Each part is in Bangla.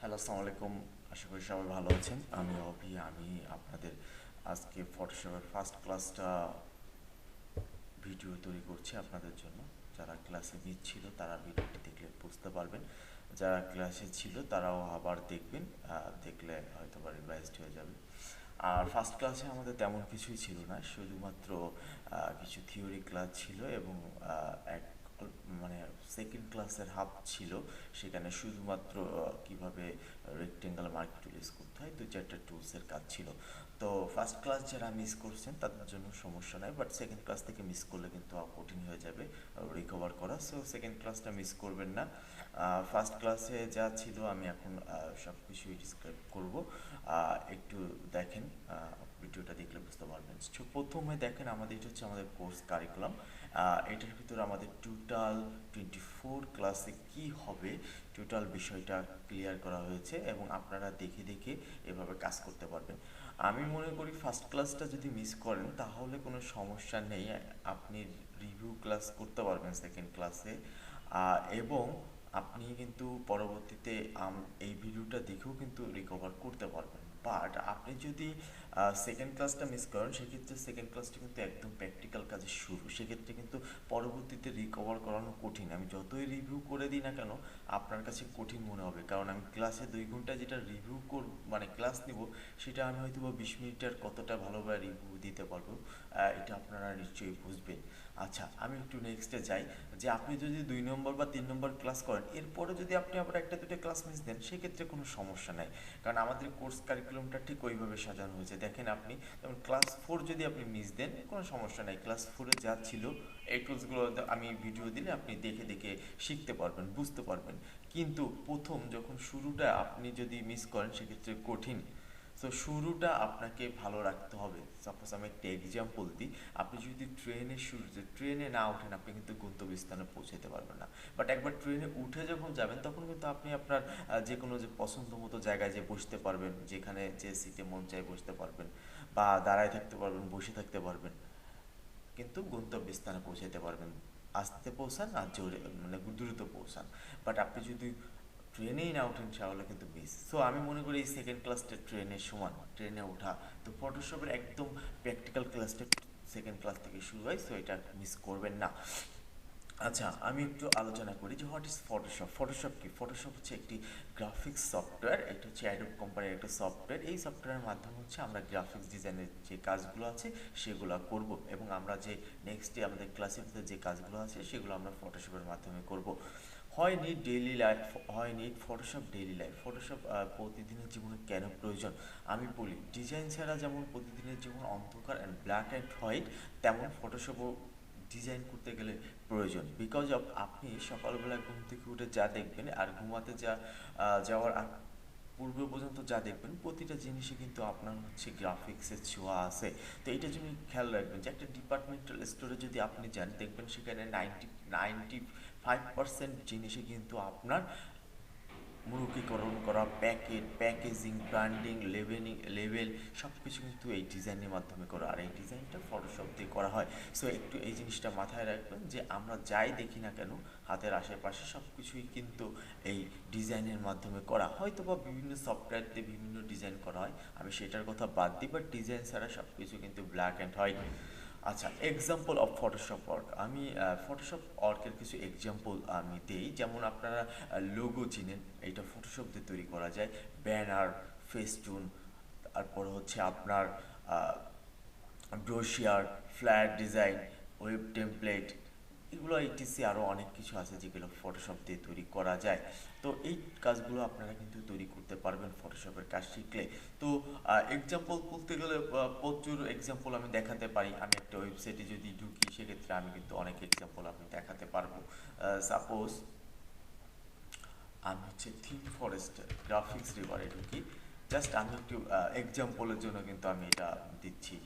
হ্যালো, আসসালামু আলাইকুম। আশা করি সবাই ভালো আছেন। আমি অভি। আমি আপনাদের আজকে ফটোশপের ফার্স্ট ক্লাসটা ভিডিও তৈরি করছি আপনাদের জন্য। যারা ক্লাসে মিস ছিল তারা ভিডিওটি দেখলে বুঝতে পারবেন, যারা ক্লাসে ছিল তারাও আবার দেখবেন। দেখলে হয়তো বা রিভাইজড হয়ে যাবে। আর ফার্স্ট ক্লাসে আমাদের তেমন কিছুই ছিল না, শুধুমাত্র কিছু থিওরি ক্লাস ছিল এবং এক মানে সেকেন্ড ক্লাসের হাফ ছিল। সেখানে শুধুমাত্র কিভাবে রেক্টেঙ্গেল মার্ক টুল ইউজ করতে হয়, দু চারটা টুলসের কাজ ছিল। তো ফার্স্ট ক্লাস যারা মিস করছেন তাদের জন্য সমস্যা নাই, বাট সেকেন্ড ক্লাস থেকে মিস করলে কিন্তু কঠিন হয়ে যাবে রিকভার করা। সো সেকেন্ড ক্লাসটা মিস করবেন না। ফার্স্ট ক্লাসে যা ছিল আমি এখন সব কিছুই ডিসক্রাইব করব। একটু দেখেন, ভিডিওটা দেখলে বুঝতে পারবেন। প্রথমে দেখেন, আমাদের এটা হচ্ছে আমাদের কোর্স কারিকুলাম। এটার ভিতরে আমাদের টোটাল 24 ক্লাসে কি হবে টোটাল বিষয়টা ক্লিয়ার করা হয়েছে এবং আপনারা দেখে দেখে এভাবে কাজ করতে পারবেন। আমি মনে করি ফার্স্ট ক্লাসটা যদি মিস করেন তাহলে কোনো সমস্যা নেই, আপনি রিভিউ ক্লাস করতে পারবেন সেকেন্ড ক্লাসে। এবং আপনি কিন্তু পরবর্তীতে এই ভিডিওটা দেখেও কিন্তু রিকভার করতে পারবেন। বাট আপনি যদি সেকেন্ড ক্লাসটা মিস করেন, সেক্ষেত্রে সেকেন্ড ক্লাসটা কিন্তু একদম প্র্যাকটিক্যাল কাজের শুরু। সেক্ষেত্রে কিন্তু পরবর্তীতে রিকভার করানো কঠিন। আমি যতই রিভিউ করে দিই না কেন, আপনার কাছে কঠিন মনে হবে, কারণ আমি ক্লাসে 2 ঘন্টা যেটা রিভিউ মানে ক্লাস নিব, সেটা আমি হয়তো বা 20 মিনিটের কতটা ভালোভাবে রিভিউ দিতে পারবো, এটা আপনারা নিশ্চয়ই বুঝবেন। আচ্ছা, আমি একটু নেক্সটে যাই। যে আপনি যদি 2 নম্বর বা 3 নম্বর ক্লাস করেন, এরপরে যদি আপনি আবার একটা দুটো ক্লাস মিস দেন, সেক্ষেত্রে কোনো সমস্যা নাই, কারণ আমাদের কোর্স কারিকুলামটা ঠিক ওইভাবে সাজানো হয়েছে। দেখেন, আপনি যেমন ক্লাস 4 যদি আপনি মিস দেন, কোনো সমস্যা নাই, ক্লাস 4-এ যা ছিল এই টুলসগুলো আমি ভিডিও দিলে আপনি দেখে দেখে শিখতে পারবেন, বুঝতে পারবেন। কিন্তু প্রথম যখন শুরুটা আপনি যদি মিস করেন, সেক্ষেত্রে কঠিন। সো শুরুটা আপনাকে ভালো রাখতে হবে। সাপোজ আমি একটা এক্সাম্পল দিই। আপনি যদি ট্রেনে না ওঠেন, আপনি কিন্তু গন্তব্যস্থানে পৌঁছাতে পারবেন না। বাট একবার ট্রেনে উঠে যখন যাবেন, তখন কিন্তু আপনি আপনার যে কোনো যে পছন্দ মতো জায়গায় যে বসতে পারবেন, যেখানে যে সিটে মন চায় বসতে পারবেন, বা দাঁড়ায় থাকতে পারবেন, বসে থাকতে পারবেন, কিন্তু গন্তব্যস্থানে পৌঁছাতে পারবেন। আস্তে পৌঁছান আর জোরে মানে দ্রুত পৌঁছান। বাট আপনি যদি ট্রেনেই না ওঠেন, তাহলে কিন্তু মিস। সো আমি মনে করি এই সেকেন্ড ক্লাসটা ট্রেনের সমান, ট্রেনে ওঠা। তো ফটোশপের একদম প্র্যাকটিক্যাল ক্লাসটা সেকেন্ড ক্লাস থেকে শুরু হয়, সো এটা মিস করবেন না। আচ্ছা, আমি একটু আলোচনা করি যে হোয়াট ইজ ফটোশপ। ফটোশপ কি? ফটোশপ হচ্ছে একটি গ্রাফিক্স সফটওয়্যার। এটা হচ্ছে অ্যাডোব কোম্পানির একটা সফটওয়্যার। এই সফটওয়্যারের মাধ্যমে হচ্ছে আমরা গ্রাফিক্স ডিজাইনের যে কাজগুলো আছে সেগুলো করব, এবং আমরা যে নেক্সটে আমাদের ক্লাসের ভিতরে যে কাজগুলো আছে সেগুলো আমরা ফটোশপের মাধ্যমে করব। হয় নিড ডেইলি লাইফ, হয় need Photoshop daily life. Photoshop প্রতিদিনের জীবনে কেন প্রয়োজন? আমি বলি, ডিজাইন ছাড়া যেমন প্রতিদিনের জীবন অন্ধকার অ্যান্ড ব্ল্যাক অ্যান্ড হোয়াইট, তেমন ফটোশপও ডিজাইন করতে গেলে প্রয়োজন। বিকজ অফ আপনি সকালবেলা ঘুম থেকে উঠে যা দেখবেন আর ঘুমাতে যাওয়ার পূর্ব পর্যন্ত যা দেখবেন, প্রতিটা জিনিসে কিন্তু আপনার হচ্ছে গ্রাফিক্সের ছোঁয়া আছে। তো এইটার জন্য খেয়াল রাখবেন যে একটা ডিপার্টমেন্টাল স্টোরে যদি আপনি যান, দেখবেন সেখানে 95% জিনিসে কিন্তু আপনার মৌলিকীকরণ করা, প্যাকেজিং, ব্র্যান্ডিং, লেভেল সব কিছু কিন্তু এই ডিজাইনের মাধ্যমে করা, আর এই ডিজাইনটা ফটোশপ দিয়ে করা হয়। সো একটু এই জিনিসটা মাথায় রাখবেন যে আমরা যাই দেখি না কেন, হাতের আশেপাশে সব কিছুই কিন্তু এই ডিজাইনের মাধ্যমে করা। হয়তো বা বিভিন্ন সফটওয়্যার দিয়ে বিভিন্ন ডিজাইন করা হয়, আমি সেটার কথা বাদ দিই, বাট ডিজাইন ছাড়া সব কিছু কিন্তু ব্ল্যাক অ্যান্ড হোয়াইট। আচ্ছা, এক্সাম্পল অফ ফটোশপ ওয়ার্ক। আমি ফটোশপ ওয়ার্কের কিছু এক্সাম্পল আমি দিই। যেমন আপনারা লোগো চিনেন, এটা ফটোশপ দিয়ে তৈরি করা যায়। ব্যানার, ফেস্টুন, তারপর হচ্ছে আপনার brochure, flat design, web template, এগুলো ইটিসি আরও অনেক কিছু আছে যেগুলো ফটোশপ দিয়ে তৈরি করা যায়। তো এই কাজগুলো আপনারা কিন্তু তৈরি করতে পারবেন ফটোশপের কাজ শিখলে। তো এক্সাম্পল বলতে গেলে প্রচুর এক্সাম্পল আমি দেখাতে পারি। আমি একটা ওয়েবসাইটে যদি ঢুকি, সেক্ষেত্রে আমি কিন্তু অনেক এক্সাম্পল আমি দেখাতে পারবো। সাপোজ আমি হচ্ছে থিম ফরেস্ট গ্রাফিক্স রিভারে ঢুকি। জাস্ট আমি একটু এক্সাম্পলের জন্য কিন্তু আমি এটা দিচ্ছি।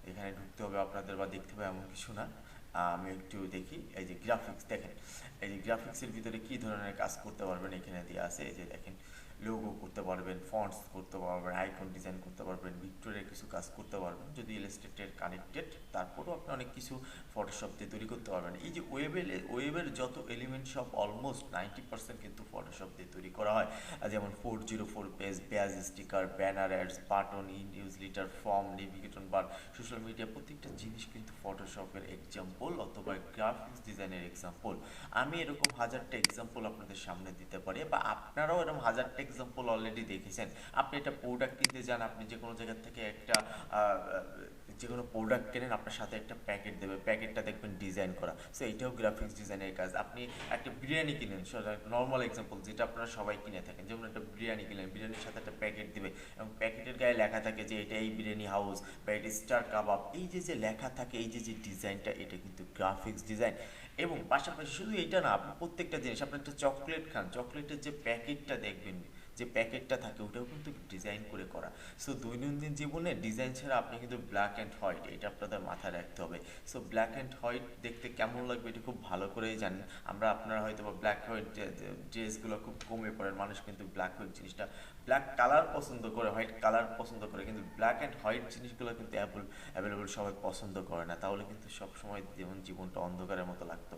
এখানে ঢুকতে হবে আপনাদের বা দেখতে হবে এমন কিছু না। আমি একটু দেখি, এই যে গ্রাফিক্স দেখেন, এই যে গ্রাফিক্সের ভিতরে কি ধরনের কাজ করতে পারবেন এখানে দিয়ে আছে। এই যে দেখেন, লোগো করতে পারবেন, ফন্টস করতে পারবেন, আইকন ডিজাইন করতে পারবেন, ভিক্টোরিয়ার কিছু কাজ করতে পারবেন যদি ইলাস্ট্রেটের কানেক্টেড, তারপরেও আপনি অনেক কিছু ফটোশপ দিয়ে তৈরি করতে পারবেন। এই যে ওয়েবের যত এলিমেন্ট সব অলমোস্ট 90% কিন্তু ফটোশপ দিয়ে তৈরি করা হয়। যেমন 404 page, page sticker, banner ads, button, newsletter, form, navigator bar, social media, প্রত্যেকটা জিনিস কিন্তু ফটোশপের এক্সাম্পল অথবা গ্রাফিক্স ডিজাইনের এক্সাম্পল। আমি এরকম হাজারটা এক্সাম্পল আপনাদের সামনে দিতে পারি, বা আপনারাও এরকম হাজারটা এক্সাম্পল অলরেডি দেখেছেন। আপনি একটা প্রোডাক্ট কিনতে যান, আপনি যে কোনো জায়গা থেকে একটা যে কোনো প্রোডাক্ট কেনেন, আপনার সাথে একটা প্যাকেট দেবে, প্যাকেটটা দেখবেন ডিজাইন করা। সো এইটাও গ্রাফিক্স ডিজাইনের কাজ। আপনি একটা বিরিয়ানি কিনেন, নর্মাল এক্সাম্পল যেটা আপনারা সবাই কিনে থাকেন, যেমন একটা বিরিয়ানি কিনেন, বিরিয়ানির সাথে একটা প্যাকেট দিবে এবং প্যাকেটের গায়ে লেখা থাকে যে এটা এই বিরিয়ানি হাউস বা এটা স্টার কাবাব। এই যে যে লেখা থাকে, এই যে যে ডিজাইনটা, এটা কিন্তু গ্রাফিক্স ডিজাইন। এবং পাশাপাশি শুধু এইটা না, আপনি প্রত্যেকটা জিনিস, আপনি একটা চকলেট খান, চকলেটের যে প্যাকেটটা দেখবেন, যে প্যাকেটটা থাকে, ওটাও কিন্তু ডিজাইন করে করা। সো দৈনন্দিন জীবনে ডিজাইন ছাড়া আপনি কিন্তু ব্ল্যাক অ্যান্ড হোয়াইট, এটা আপনাদের মাথায় রাখতে হবে। সো ব্ল্যাক অ্যান্ড হোয়াইট দেখতে কেমন লাগবে এটা খুব ভালো করেই জানেন। আপনারা হয়তো বা ব্ল্যাক হোয়াইট ড্রেসগুলো খুব কমে পড়েন, মানুষ কিন্তু ব্ল্যাক হোয়াইট জিনিসটা, ব্ল্যাক কালার পছন্দ করে, হোয়াইট কালার পছন্দ করে, কিন্তু ব্ল্যাক অ্যান্ড হোয়াইট জিনিসগুলো কিন্তু অ্যাভেলেবল সবাই পছন্দ করে না। তাহলে কিন্তু সবসময় যেমন জীবনটা অন্ধকারের মতো লাগতো।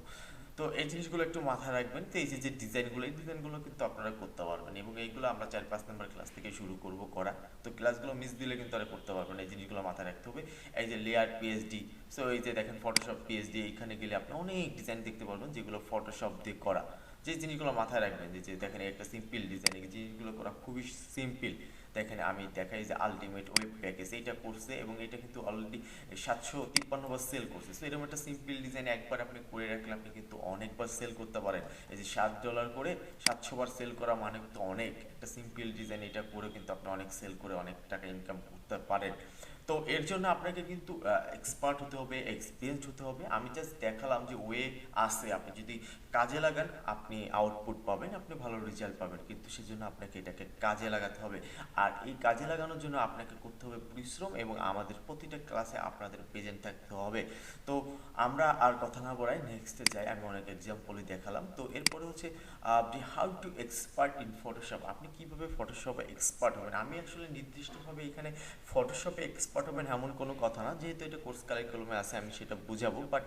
তো এই জিনিসগুলো একটু মাথায় রাখবেন। তো এই যে যে ডিজাইনগুলো, এই ডিজাইনগুলো কিন্তু আপনারা করতে পারবেন, এবং এইগুলো আমরা 4-5 নম্বর ক্লাস থেকে শুরু করব করা। তো ক্লাসগুলো মিস দিলে কিন্তু আর করতে পারবেন না, এই জিনিসগুলো মাথায় রাখতে হবে। এই যে লেয়ার পিএইচডি, সো এই যে দেখেন ফটোশপ পিএইচডি, এইখানে গেলে আপনি অনেক ডিজাইন দেখতে পারবেন যেগুলো ফটোশপ দিয়ে করা। যে জিনিসগুলো মাথায় রাখবেন, যে দেখেন একটা সিম্পল ডিজাইন, এই জিনিসগুলো করা খুবই সিম্পল। দেখেন আমি দেখাই যে আলটিমেট ওয়েব প্যাকেজ এইটা করছে, এবং এটা কিন্তু অলরেডি 753 বার সেল করছে। সো এরকম একটা সিম্পল ডিজাইন একবার আপনি করে রাখলে আপনি কিন্তু অনেকবার সেল করতে পারেন। এই যে $7 করে 700 বার সেল করা মানে কিন্তু অনেক। একটা সিম্পল ডিজাইন এটা করে কিন্তু আপনি অনেক সেল করে অনেক টাকা ইনকাম করতে পারেন। তো এর জন্য আপনাকে কিন্তু এক্সপার্ট হতে হবে, এক্সপিরিয়েন্স হতে হবে। আমি জাস্ট দেখালাম যে ওয়ে আছে, আপনি যদি কাজে লাগান আপনি আউটপুট পাবেন, আপনি ভালো রেজাল্ট পাবেন, কিন্তু সেজন্য আপনাকে এটাকে কাজে লাগাতে হবে। আর এই কাজে লাগানোর জন্য আপনাকে করতে হবে পরিশ্রম, এবং আমাদের প্রতিটা ক্লাসে আপনাদের প্রেজেন্ট থাকতে হবে। তো আমরা আর কথা না বলাই নেক্সটে যাই। আমি অনেক এক্সাম্পলই দেখালাম। তো এরপরে হচ্ছে how to expert in Photoshop, আপনি কীভাবে ফটোশপে এক্সপার্ট হবেন। আমি আসলে নির্দিষ্টভাবে এখানে ফটোশপে এক্সপার্ট হবেন এমন কোনো কথা না, যেহেতু এটা কোর্স কারিকুলামে আছে আমি সেটা বুঝাবো। বাট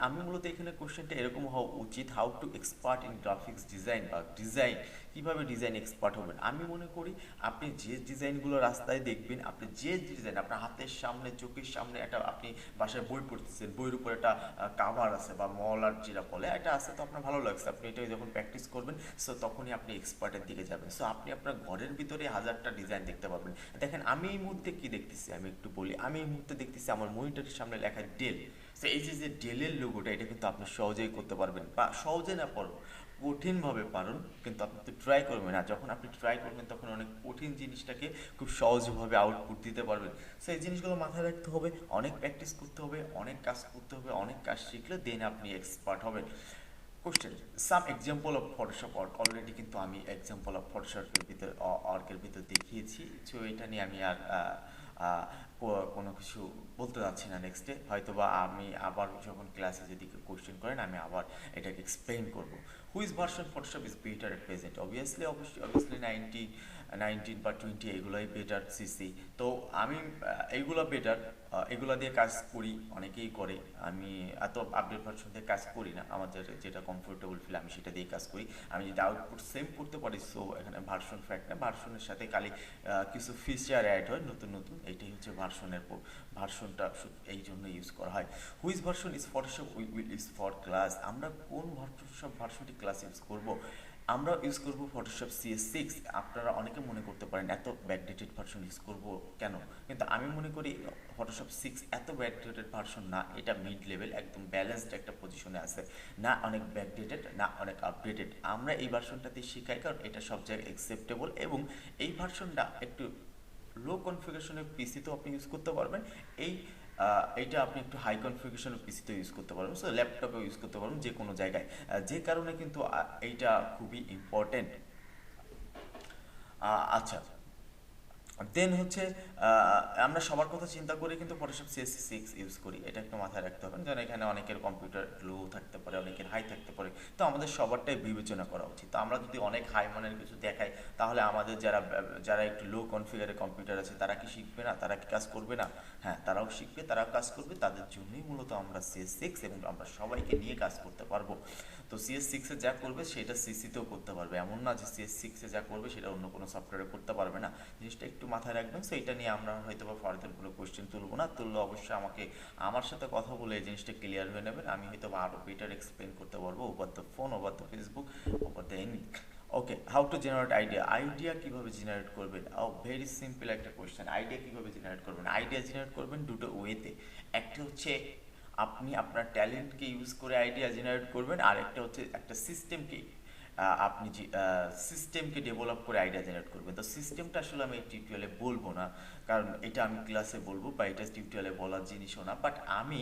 আমি মূলত এখানে কোশ্চেনটা এরকম হওয়া উচিত, how to expert in graphics design বা ডিজাইন, কীভাবে ডিজাইন এক্সপার্ট হবেন। আমি মনে করি আপনি যে ডিজাইনগুলো রাস্তায় দেখবেন, আপনি যে ডিজাইন আপনার হাতের সামনে, চোখের সামনে, একটা আপনি বাসায় বই পড়তেছেন, বইয়ের উপর একটা কাভার আছে বা মল আর্ট যেটা বলে, এটা আছে, তো আপনার ভালো লাগছে, আপনি এটা যখন প্র্যাকটিস করবেন, সো তখনই আপনি এক্সপার্টের দিকে যাবেন। সো আপনি আপনার ঘরের ভিতরে হাজারটা ডিজাইন দেখতে পারবেন। দেখেন আমি এই মুহূর্তে কি দেখতেছি, আমি একটু বলি, আমি এই মুহূর্তে দেখতেছি আমার মনিটরের সামনে লেখা ডেল। সো এই যে যে ডেলের লোগোটা, এটা কিন্তু আপনি সহজেই করতে পারবেন, বা সহজে না পারো, কঠিনভাবে পারেন, কিন্তু আপনি তো ট্রাই করবেন। আর যখন আপনি ট্রাই করবেন তখন অনেক কঠিন জিনিসটাকে খুব সহজভাবে আউটপুট দিতে পারবেন। সো এই জিনিসগুলো মাথায় রাখতে হবে, অনেক প্র্যাকটিস করতে হবে, অনেক কাজ করতে হবে, অনেক কাজ শিখলে দেন আপনি এক্সপার্ট হবেন। Question, some example of Photoshop work, already কিন্তু আমি এক্সাম্পল অফ ফটোশপের ভিতর ওয়ার্কের ভিতর দেখিয়েছি। সো এটা নিয়ে আমি আর কোনো কিছু বলতে যাচ্ছি না। নেক্সটে হয়তো বা আমি আবার যখন ক্লাসে যদি কোশ্চেন করেন আমি আবার এটাকে এক্সপ্লেইন করবো। Which version Photoshop is better at present, obviously 19 বা 20 এগুলোই বেটার সিসি। তো আমি এইগুলো বেটার, এগুলো দিয়ে কাজ করি, অনেকেই করে। আমি এত আপডেট ভার্সন দিয়ে কাজ করি না, আমাদের যেটা কমফোর্টেবল ফিল আমি সেটা দিয়ে কাজ করি। আমি যদি আউটপুট সেম করতে পারি, সো এখানে ভার্সন ফ্যাক্ট না, ভার্সনের সাথে খালি কিছু ফিচার অ্যাড হয় নতুন নতুন, এইটাই হচ্ছে ভার্সনটা এই জন্য ইউজ করা হয়। Which version is Photoshop will use for class, আমরা কোন ফটোশপ ভার্সনটি ক্লাস ইউজ করব। আমরা ইউজ করব ফটোশপ CS6। আপনারা অনেকে মনে করতে পারেন এত ব্যাকডেটেড ভার্সন ইউজ করব কেন, কিন্তু আমি মনে করি ফটোশপ 6 এত ব্যাকডেটেড ভার্সন না, এটা মিড লেভেল, একদম ব্যালেন্সড একটা পজিশনে আছে, না অনেক ব্যাকডেটেড না অনেক আপডেটেড। আমরা এই ভার্সনটাতে শিখাই কারণ এটা সব জায়গায় অ্যাকসেপ্টেবল, এবং এই ভার্সনটা একটু লো কনফিগারেশনের পিসিতেও আপনি ইউজ করতে পারবেন। এইটা আপনি একটু হাই কনফিগারেশনের পিসিতেও ইউজ করতে পারবেন, সো ল্যাপটপেও ইউজ করতে পারবেন, যে কোনো জায়গায়। যে কারণে কিন্তু এইটা খুবই ইম্পর্টেন্ট। আচ্ছা, দেন হচ্ছে আমরা সবার কথা চিন্তা করে কিন্তু ফটোশপ CS6 ইউজ করি, এটা একটু মাথায় রাখতে হবে। যেন এখানে অনেকের কম্পিউটার লো থাকতে পারে, অনেকের হাই থাকতে পারে, তো আমাদের সবারটাই বিবেচনা করা উচিত। তো আমরা যদি অনেক হাই মানের কিছু দেখাই, তাহলে আমাদের যারা একটু লো কনফিগারের কম্পিউটার আছে তারা কি শিখবে না, তারা কি কাজ করবে না? হ্যাঁ, তারাও শিখবে, তারাও কাজ করবে। তাদের জন্যই মূলত আমরা CS6, এবং আমরা সবাইকে নিয়ে কাজ করতে পারবো। তো CS6 এ যা করবে সেটা CC তেও করতে পারবে, এমন না যে CS6 এ যা করবে সেটা অন্য কোনো সফটওয়্যারে করতে পারবে না। জিনিসটা একটু মাথায় রাখবেন। সো এটা নিয়ে আমরা হয়তো বা ফার্দার কোনো কোয়েশ্চেন তুলবো না, তুললে অবশ্যই আমার সাথে কথা বলে এই জিনিসটা ক্লিয়ার হয়ে নেবেন। আমি হয়তো বা আরও বেটার এক্সপ্লেন করতে পারবো over the phone, over the Facebook, over the any. Okay, how to generate idea. Idea কীভাবে জেনারেট করবেন? ভেরি সিম্পল একটা কোয়েশ্চেন। আইডিয়া কীভাবে জেনারেট করবেন? আইডিয়া জেনারেট করবেন দুটো ওয়েতে। একটা হচ্ছে আপনি আপনার ট্যালেন্টকে ইউজ করে আইডিয়া জেনারেট করবেন, আর একটা হচ্ছে একটা সিস্টেমকে আপনি যে সিস্টেমকে ডেভেলপ করে আইডিয়া জেনারেট করবেন। তো সিস্টেমটা আসলে আমি এই টিউটোরিয়ালে বলবো না, কারণ এটা আমি ক্লাসে বলবো বা এটা টিউটোরিয়ালে বলার জিনিসও না। বাট আমি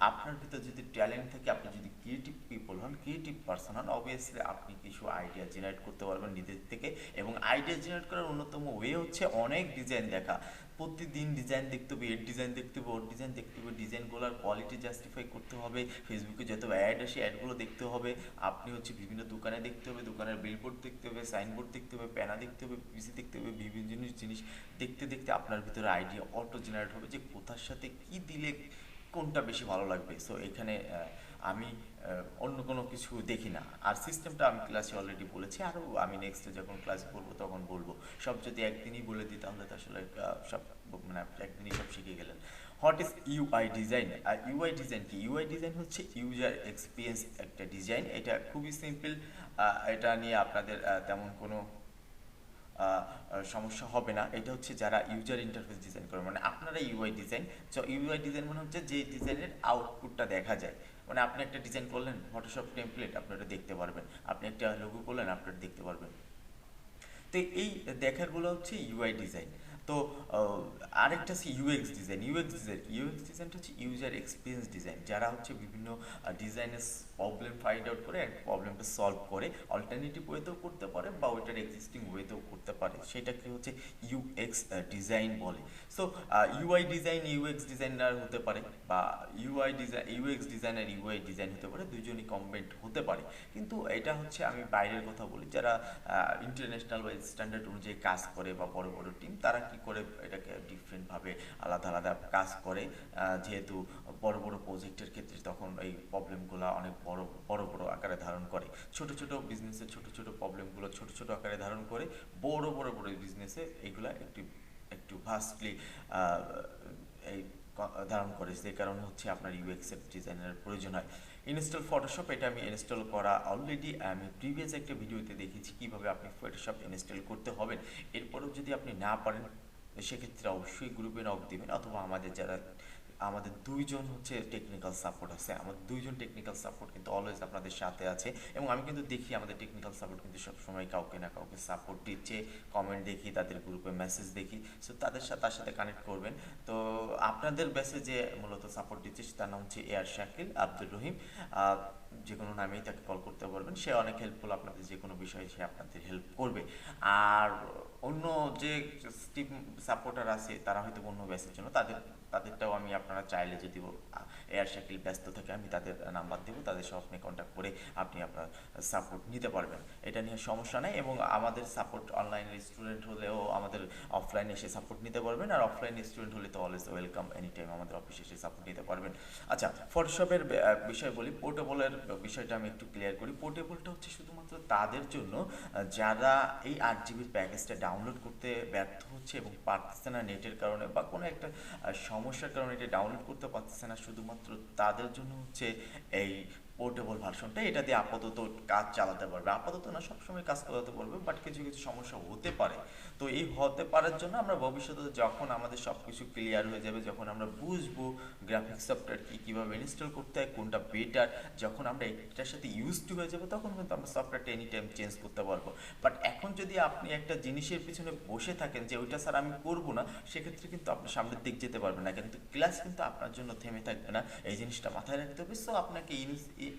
আপনার ভিতর যদি ট্যালেন্ট থাকে, আপনি যদি ক্রিয়েটিভ পিপল হন, ক্রিয়েটিভ পারসন হন, অবভিয়াসলি আপনি কিছু আইডিয়া জেনারেট করতে পারবেন নিজের থেকে। এবং আইডিয়া জেনারেট করার অন্যতম ওয়ে হচ্ছে অনেক ডিজাইন দেখা। প্রতিদিন ডিজাইন দেখতে হবে, এর ডিজাইন দেখতে হবে, ওর ডিজাইন দেখতে হবে, ডিজাইনগুলোর কোয়ালিটি জাস্টিফাই করতে হবে, ফেসবুকে যত অ্যাড আসে অ্যাডগুলো দেখতে হবে, আপনি হচ্ছে বিভিন্ন দোকানে দেখতে হবে, দোকানের বিলবোর্ড দেখতে হবে, সাইনবোর্ড দেখতে হবে, প্যানা দেখতে হবে, পিসি দেখতে হবে, বিভিন্ন জিনিস জিনিস দেখতে দেখতে আপনার ভিতরে আইডিয়া অটো জেনারেট হবে যে কোথার সাথে কি দিলে কোনটা বেশি ভালো লাগবে। সো এখানে আমি অন্য কোনো কিছু দেখি না। আর সিস্টেমটা আমি ক্লাসে অলরেডি বলেছি, আরও আমি নেক্সটে যখন ক্লাস করবো তখন বলবো। সব যদি একদিনই বলে দিই তাহলে তো আসলে সব মানে আপনি একদিনই সব শিখে গেলেন। What is UI design? আর ইউআই ডিজাইন কি? ইউআই ডিজাইন হচ্ছে ইউজার এক্সপিরিয়েন্স একটা ডিজাইন। এটা খুবই সিম্পল, এটা নিয়ে আপনাদের তেমন কোনো সমস্যা হবে না। এটা হচ্ছে যারা ইউজার ইন্টারফেস ডিজাইন করে, মানে আপনারা UI design. So UI design মানে হচ্ছে যে ডিজাইনের আউটপুটটা দেখা যায়। মানে আপনি একটা ডিজাইন করলেন ফটোশপ টেমপ্লেট, আপনি এটা দেখতে পারবেন। আপনি একটা লোগো করলেন, আপনি এটা দেখতে পারবেন। তো এই দেখারগুলো হচ্ছে ইউআই ডিজাইন। তো আরেকটা হচ্ছে ইউএক্স ডিজাইন। ইউএক্স ডিজাইনটা হচ্ছে ইউজার এক্সপিরিয়েন্স ডিজাইন। যারা হচ্ছে বিভিন্ন ডিজাইনের প্রবলেম ফাইন্ড আউট করে প্রবলেমটা সলভ করে, অল্টারনেটিভ ওয়েতেও করতে পারে বা ওইটার এক্সিস্টিং ওয়েতেও করতে পারে, সেটাকে হচ্ছে ইউএক্স ডিজাইন বলে। So UI design UX designer হতে পারে, বা ইউএক্স ডিজাইনার ইউআই ডিজাইন হতে পারে, দুজনই কম্বাইন্ড হতে পারে। কিন্তু এটা হচ্ছে আমি বাইরের কথা বলি, যারা ইন্টারন্যাশনাল বা স্ট্যান্ডার্ড অনুযায়ী কাজ করে বা বড় বড় টিম, তারা কি করে এটাকে ডিফারেন্টভাবে আলাদা আলাদা কাজ করে। যেহেতু বড় বড় প্রজেক্টের ক্ষেত্রে তখন এই প্রবলেমগুলো অনেক বড় বড় বড় আকারে ধারণ করে। ছোট ছোট বিজনেসের ছোট ছোট প্রবলেমগুলো ছোট ছোট আকারে ধারণ করে, বড় বড় বড় বিজনেসে এগুলা একটু একটু ভাস্টলি এই ধারণ করে। যে কারণে হচ্ছে আপনার ইউএক্স ডিজাইনের প্রয়োজন হয়। ইনস্টল ফটোশপ, এটা আমি ইনস্টল করা অলরেডি, আমি প্রিভিয়াস একটা ভিডিওতে দেখেছি কীভাবে আপনি ফটোশপ ইনস্টল করতে হবেন। এরপরেও যদি আপনি না পারেন, সেক্ষেত্রে অবশ্যই গ্রুপে নক দিবেন, অথবা আমাদের দুইজন হচ্ছে টেকনিক্যাল সাপোর্ট আছে। আমাদের দুইজন টেকনিক্যাল সাপোর্ট কিন্তু অলওয়েজ আপনাদের সাথে আছে। এবং আমি কিন্তু দেখি আমাদের টেকনিক্যাল সাপোর্ট কিন্তু সবসময় কাউকে না কাউকে সাপোর্ট দিচ্ছে, কমেন্ট দেখি, তাদের গ্রুপে মেসেজ দেখি। সো তার সাথে কানেক্ট করবেন। তো আপনাদের বেসে যে মূলত সাপোর্ট দিচ্ছে তার নাম হচ্ছে এয়ার শাকিল আব্দুর রহিম। যে কোনো নামেই তাকে কল করতে পারবেন, সে অনেক হেল্পফুল, আপনাদের যে কোনো বিষয়ে সে আপনাদের হেল্প করবে। আর অন্য যে টিম সাপোর্টার আছে তারা হয়তো অন্য ব্যাচের জন্য, তাদেরটাও আমি, আপনারা চাইলে যদি এয়ার শাকিল ব্যস্ত থাকে, আমি তাদের নাম্বার দেবো, তাদের সাথে আপনি কন্ট্যাক্ট করে আপনি আপনার সাপোর্ট নিতে পারবেন, এটা নিয়ে সমস্যা নেই। এবং আমাদের সাপোর্ট অনলাইনের স্টুডেন্ট হলেও আমাদের অফলাইনে এসে সাপোর্ট নিতে পারবেন, আর অফলাইন স্টুডেন্ট হলে তো অলওয়েজ ওয়েলকাম, এনি টাইম আমাদের অফিসে এসে সাপোর্ট নিতে পারবেন। আচ্ছা, ফটোশপের বিষয় বলি। পোর্টেবলের বিষয়টা আমি একটু ক্লিয়ার করি। পোর্টেবলটা হচ্ছে শুধুমাত্র তাদের জন্য যারা এই 8 জিবির প্যাকেজটা ডাউনলোড করতে ব্যর্থ হচ্ছে এবং পারতেছে না নেটের কারণে, বা কোনো একটা সমস্যার কারণে এটা ডাউনলোড করতে পারতেছে না, শুধুমাত্র তাদের জন্য হচ্ছে এই পোর্টেবল ভার্সনটা। এটা দিয়ে আপাতত কাজ চালাতে পারবে, আপাতত না, সবসময় কাজ চালাতে পারবে, বাট কিছু কিছু সমস্যা হতে পারে। তো এই হতে পারার জন্য আমরা ভবিষ্যতে যখন আমাদের সব কিছু ক্লিয়ার হয়ে যাবে, যখন আমরা বুঝবো গ্রাফিক্স সফটওয়্যার কীভাবে ইনস্টল করতে হয়, কোনটা বেটার, যখন আমরা এটার সাথে ইউজ টু হয়ে যাবে, তখন কিন্তু আমরা সফটওয়্যারটা এনি টাইম চেঞ্জ করতে পারবো। বাট এখন যদি আপনি একটা জিনিসের পিছনে বসে থাকেন যে ওইটা স্যার আমি করবো না, সেক্ষেত্রে কিন্তু আপনি সামনের দিক যেতে পারবেন না, কিন্তু ক্লাস কিন্তু আপনার জন্য থেমে থাকবে না, এই জিনিসটা মাথায় রাখতে হবে। সো আপনাকে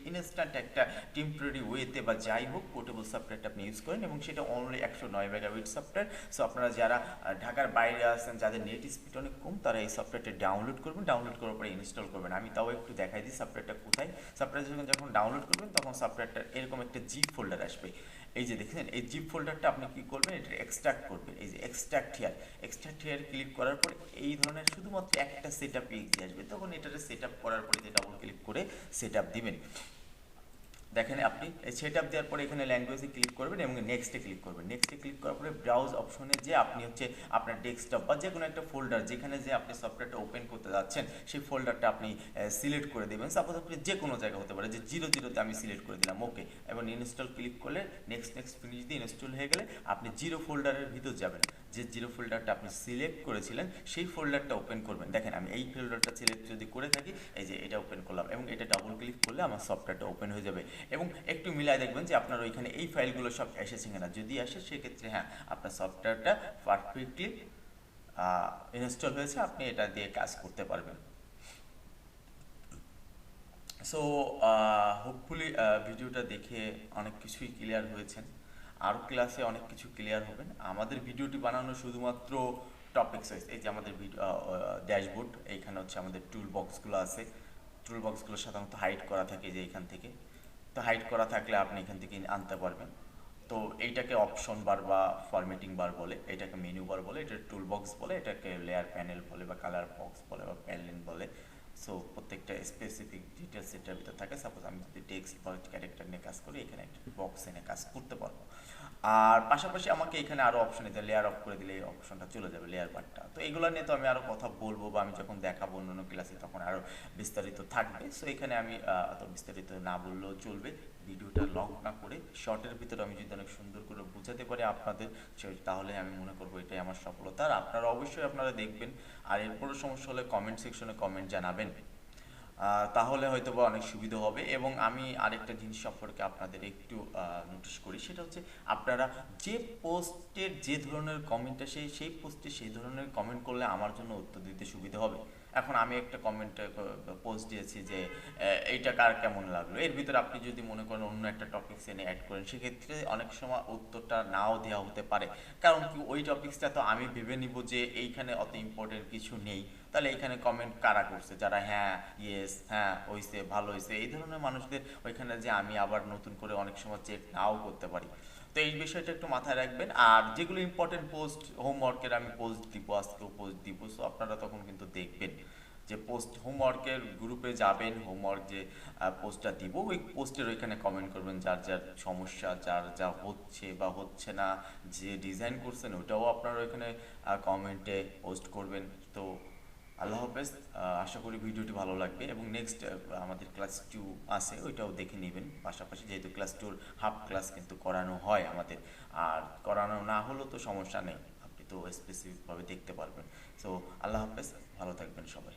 ইনস্ট্যান্ট একটা টেম্পোরারি ওয়েতে বা যাই হোক পোর্টেবল সফটওয়্যারটা আপনি ইউজ করেন, এবং সেটা অনলি 109 মেগাবিট সফটওয়্যার। সো আপনারা যারা ঢাকার বাইরে আছেন, যাদের নেট স্পিড অনেক কম, তারা এই সফটওয়্যারটা ডাউনলোড করবেন, ডাউনলোড করার পরে ইনস্টল করবেন। আমি তাও একটু দেখাই দিই সফটওয়্যারটা কোথায়। সফটওয়্যার যখন ডাউনলোড করবেন তখন সফটওয়্যারটার এরকম একটা জিপ ফোল্ডার আসবে। এই যে দেখছেন এই জিপ ফোল্ডারটা আপনি কি করবেন, এটা এক্সট্রাক্ট করবেন। এই যে এক্সট্রাক্ট হিয়ার ক্লিক করার পরে এই ধরনের শুধুমাত্র একটা সেট আপ পেজ আসবে। তখন এটাতে সেট আপ করার পরে যে ডাবল ক্লিক করে সেট আপ দিবেন। দেখেন আপনি সেট আপ দেওয়ার পরে এখানে ল্যাঙ্গুয়েজে ক্লিক করবেন এবং নেক্সটে ক্লিক করবেন। নেক্সটে ক্লিক করার পরে ব্রাউজ অপশনে যে আপনি হচ্ছে আপনার ডেস্কটপ বা যে কোনো একটা ফোল্ডার যেখানে যে আপনি সফটওয়্যারটা ওপেন করতে যাচ্ছেন সেই ফোল্ডারটা আপনি সিলেক্ট করে দেবেন। সাপোজ আপনি যে কোনো জায়গা হতে পারে, যে 0 আমি সিলেক্ট করে দিলাম, ওকে। এবং ইনস্টল ক্লিক করলে নেক্সট ফিনিশ দিয়ে ইনস্টল হয়ে গেলে আপনি 0 ফোল্ডারের ভিতর যাবেন। যে 0 ফোল্ডারটা আপনি সিলেক্ট করেছিলেন সেই ফোল্ডারটা ওপেন করবেন। দেখেন আমি এই ফোল্ডারটা সিলেক্ট যদি করে থাকি, এই যে এটা ওপেন করলাম এবং এটা ডাবল ক্লিক করলে আমার সফটওয়্যারটা ওপেন হয়ে যাবে। এবং একটু মিলাই দেখবেন যে আপনার ওইখানে এই ফাইলগুলো সব এসেছে কিনা। যদি আসে সেক্ষেত্রে হ্যাঁ, আপনার সফটওয়্যারটা পারফেক্টলি ইনস্টল হয়েছে, আপনি এটা দিয়ে কাজ করতে পারবেন। সো হোপফুলি ভিডিওটা দেখে অনেক কিছুই ক্লিয়ার হয়েছেন। আরও ক্লাসে অনেক কিছু ক্লিয়ার হবেন। আমাদের ভিডিওটি বানানো শুধুমাত্র টপিকস ওয়াইজ। এই যে আমাদের ভিডিও ড্যাশবোর্ড, এইখানে হচ্ছে আমাদের টুল বক্সগুলো আছে। টুল বক্সগুলো সাধারণত হাইড করা থাকে যে এখান থেকে। তো হাইড করা থাকলে আপনি এখান থেকে আনতে পারবেন। তো এইটাকে অপশন বার বা ফরম্যাটিং বার বলে, এটাকে মেনু বার বলে, এটা টুল বক্স বলে, এটাকে লেয়ার প্যানেল বলে বা কালার বক্স বলে বা প্যানেল বলে। সো প্রত্যেকটা স্পেসিফিক ডিটেলস এটার ভিতরে থাকে। সাপোজ আমি যদি টেক্সট বা ক্যারেক্টার নিয়ে কাজ করি, এখানে একটা বক্স এনে কাজ করতে পারবো। আর পাশাপাশি আমাকে এখানে আরও অপশন দিতে, লেয়ার অফ করে দিলে এই অপশনটা চলে যাবে, লেয়ার বারটা। তো এগুলো নিয়ে তো আমি আরও কথা বলবো বা আমি যখন দেখাবো অন্য ক্লাসে তখন আরও বিস্তারিত থাকবে। সো এখানে আমি অত বিস্তারিত না বললেও চলবে। ভিডিওটা লং না করে শর্টের ভিতরে আমি যদি অনেক সুন্দর করে বোঝাতে পারি আপনাদের, তাহলে আমি মনে করবো এটাই আমার সফলতা। আর আপনারা অবশ্যই আপনারা দেখবেন। আর এরপরও সমস্যা হলে কমেন্ট সেকশনে কমেন্ট জানাবেন, তাহলে হয়তো বা অনেক সুবিধা হবে। এবং আমি আরেকটা জিনিস সম্পর্কে আপনাদের একটু নোটিশ করি, সেটা হচ্ছে আপনারা যে পোস্টের যে ধরনের কমেন্ট আসে সেই পোস্টে সেই ধরনের কমেন্ট করলে আমার জন্য উত্তর দিতে সুবিধা হবে। এখন আমি একটা কমেন্টে পোস্ট দিয়েছি যে এইটা কার কেমন লাগলো, এর ভিতরে আপনি যদি মনে করেন অন্য একটা টপিকস এনে অ্যাড করেন, সেক্ষেত্রে অনেক সময় উত্তরটা নাও দেওয়া হতে পারে। কারণ কি, ওই টপিক্সটা তো আমি ভেবে নিব যে এইখানে অত ইম্পর্টেন্ট কিছু নেই। তাহলে এখানে কমেন্ট কারা করছে, যারা হ্যাঁ ইয়েস হ্যাঁ হইছে ভালো হয়েছে এই ধরনের মানুষদের ওইখানে যে আমি আবার নতুন করে অনেক সময় চেক নাও করতে পারি। তো এই বিষয়টা একটু মাথায় রাখবেন। আর যেগুলো ইম্পর্টেন্ট পোস্ট, হোমওয়ার্কের আমি পোস্ট দিব, আজকেও পোস্ট দিব। সো আপনারা তখন কিন্তু দেখবেন যে পোস্ট হোমওয়ার্কের গ্রুপে যাবেন, হোমওয়ার্ক যে পোস্টটা দিব ওই পোস্টের ওইখানে কমেন্ট করবেন, যার যার সমস্যা, যার যা হচ্ছে বা হচ্ছে না, যে ডিজাইন করছেন ওটাও আপনারা ওইখানে কমেন্টে পোস্ট করবেন। তো আল্লাহ হাফেজ। আশা করি ভিডিওটি ভালো লাগবে এবং নেক্সট আমাদের ক্লাস 2 আছে, ওইটাও দেখে নেবেন পাশাপাশি, যেহেতু ক্লাস 2 হাফ ক্লাস কিন্তু করানো হয় আমাদের। আর করানো না হলেও তো সমস্যা নেই, আপনি তো স্পেসিফিকভাবে দেখতে পারবেন। সো আল্লাহ হাফেজ, ভালো থাকবেন সবাই।